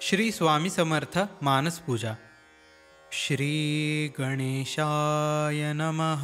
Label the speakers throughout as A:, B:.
A: श्री स्वामी समर्थ मानस पूजा. श्री गणेशाय नमः.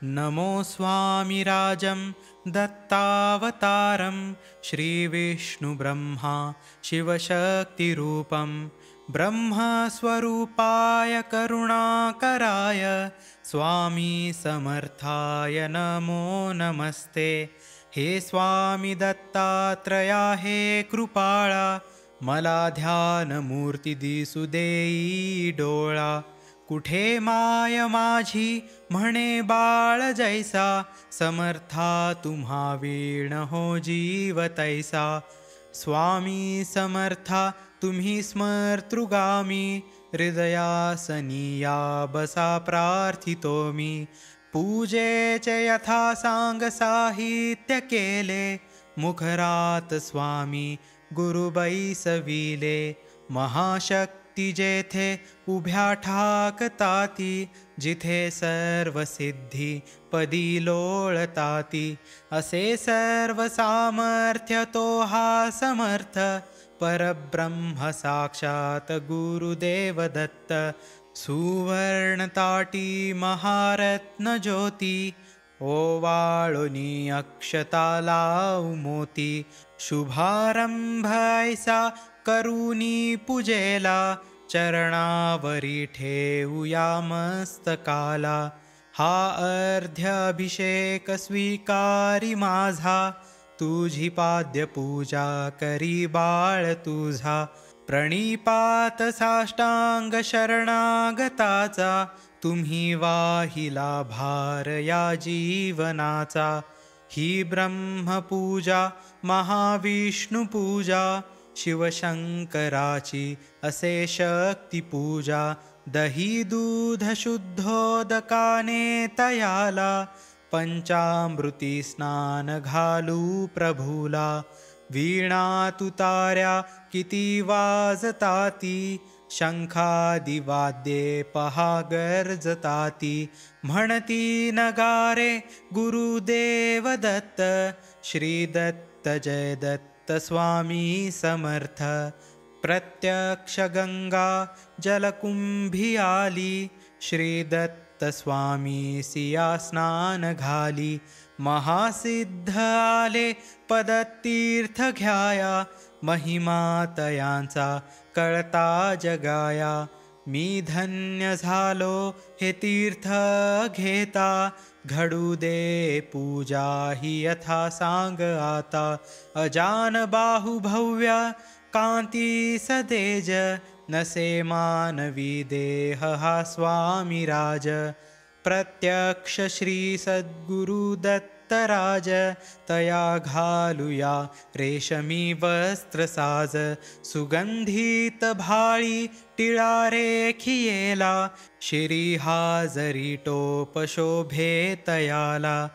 A: नमो स्वामिराजं दत्तावतारं श्रीविष्णुब्रह्मा शिवशक्तिरूपं ब्रह्मस्वरूपाय करुणाकराय स्वामी समर्थाय नमो नमस्ते. हे स्वामी दत्तात्रया हे कृपाळा, मला ध्यान मूर्ती दिसू देई डोळा. कुठे माय माझी म्हणे बाळ जैसा, समर्था तुम्हा वीण हो जीव तैसा. स्वामी समर्था तुम्ही स्मर्तृगामी, हृदयासनी या बसा प्रार्थितो मी. पूजेचे यथा सांग साहित्य केले, मुखरात स्वामी गुरु बैसविले. महाशक्ती जेथे उभ्या ठाकताती, जिथे सर्व सिद्धी पदी लोळताती. असे सर्व सामर्थ्य तो हा समर्थ, परब्रह्म साक्षात गुरुदेव दत्त. सुवर्ण ताटी महारत्न ज्योती, ओवाळुनी अक्षता लावू मोती. शुभारंभ ऐसा करुनी पूजेला, चरणावरी ठेवूया मस्तकाला. हा अर्ध्य अभिषेक स्वीकारी माझा, तुझी पाद्य पूजा करी बाळ तुझा. प्रणिपात साष्टांग शरणागताचा, तुम्ही वाहिला भार या जीवनाचा. ही ब्रह्मपूजा महाविष्णुपूजा, शिवशंकराची असे शक्तिपूजा. दही दूध शुद्धोदकाने तयाला, पंचामृती स्नान घालू प्रभूला. वीणा तुतार्या किती वाजताती, शंखादिवाद्ये पहा गर्जताती. म्हणती नगारे गुरुदेव दत्त, श्री दत्त जय दत्त स्वामी समर्थ. प्रत्यक्ष गंगा जलकुंभी आली, श्री दत्त स्वामी सिया स्नान घाली. महासिद्ध आले पदतीर्थ घ्याया, महिमा तयांचा कळता जगाया. मी धन्य झालो हे तीर्थ घेता, घडू दे पूजा ही यथा सांग आता. अजान बाहु भव्य कांती सदेज, नसे मानवी देह हा स्वामी राज. प्रत्यक्ष श्री सद्गुरु दत्तराज, तया घालूया रेशमी वस्त्र साज. सुगंधित भाळी टिळा रेखियेला, शिरी हाजरी टोप शोभे तयाला.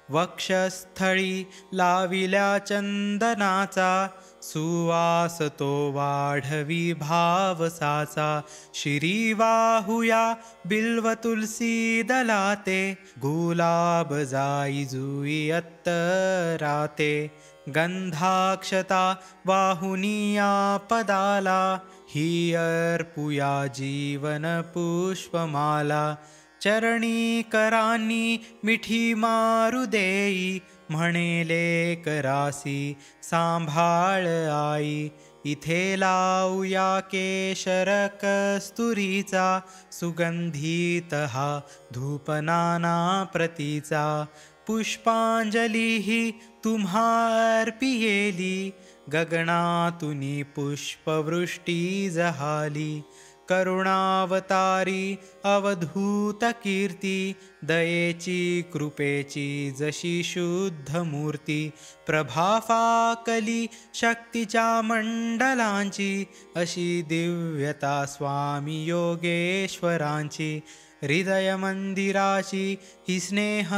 A: वक्षस्थळी लाविल्या चंदनाचा, सुवास तो वाढवी भावसाचा. शिरी वाहुया बिल्व तुलसी दलाते, गुलाब जाई जुई अत्तराते. गंधाक्षता वाहुनिया पदाला, ही अर्पुया जीवन पुष्पमाला. चरणी करानी मिठी मारू देई, म्हणेले करासी सांभाळ आई. इथे लावूया केशर कस्तुरीचा, सुगंधित हा धूप नाना प्रतीचा. पुष्पांजली ही तुम्हा अर्पियेली, गगनातुनी पुष्पवृष्टी जहाली. करुणावतारी अवधूत कीर्ती, दयेची कृपेची जशी शुद्ध मूर्ती. प्रभा फाकली शक्तीच्या मंडलांची, अशी दिव्यता स्वामी योगेश्वरांची. हृदय मंदिराची ही स्नेह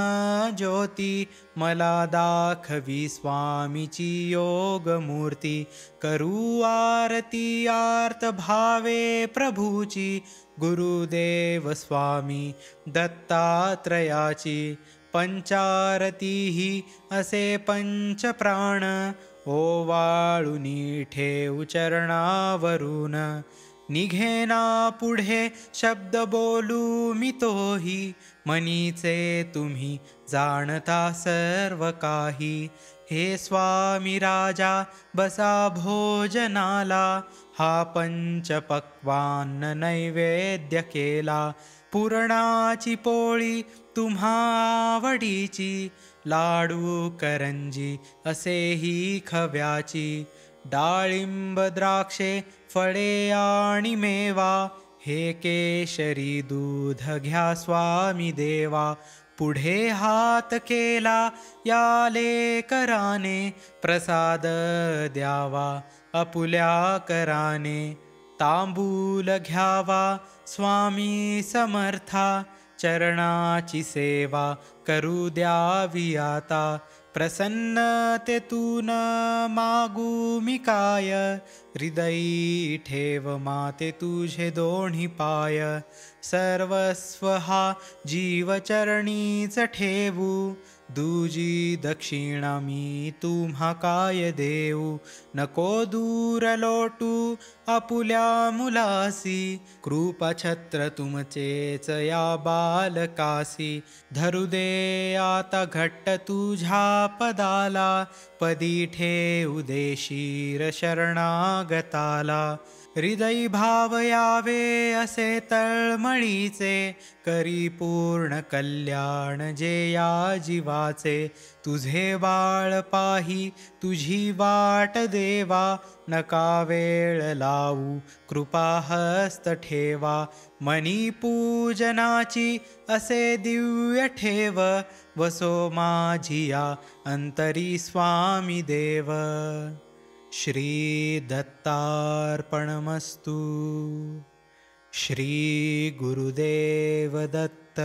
A: ज्योती, मला दाखवी स्वामीची योगमूर्ती. करू आरती आर्त भावे प्रभूची, गुरुदेव स्वामी दत्तात्रयाची. पंचारती ही असे पंचप्राण, ओवाळुनी ठेवू चरणावरून, निघेना पुढे शब्द बोलू मी तोही, मनीचे तुम्ही जाणता सर्व काही. हे स्वामी राजा बसा भोजनाला, हा पंचपक्वान्न नैवेद्य केला. पुरणाची पोळी तुम्हा आवडीची, लाडू करंजी असेही खव्याची. डाळिंब द्राक्षे फळे आणि मेवा, हे केशरी दूध घ्या स्वामी देवा. पुढे हात केला या लेकराने, प्रसाद द्यावा आपुल्या कराने. तांबूल घ्यावा स्वामी समर्था, चरणाची सेवा करू द्यावी आता. प्रसन्नतेतून मागू मी काय, हृदयी ठेव माते तुझे दोन्ही पाय. सर्वस्व हा जीव चरणीच ठेवू, दुजी दक्षिणा मी तुम्हा काय देऊ. नको दूर लोटू आपुल्या मुलासी, कृपाछत्र तुमचेच या बालकासी. धरू दे आता घट्ट तुझ्या पदाला, पदी ठेवू दे शिर शरणागताला. हृदयी भाव यावे असे तळमळीचे, करी पूर्ण कल्याण जे या जीवाचे. तुझे बाळ पाही तुझी वाट देवा, नका वेळ लावू कृपा हस्त ठेवा. मनी पूजनाची असे दिव्य ठेव, वसो माझिया अंतरी स्वामी देव. श्री दत्तार्पणमस्तु. श्री गुरुदेव दत्त.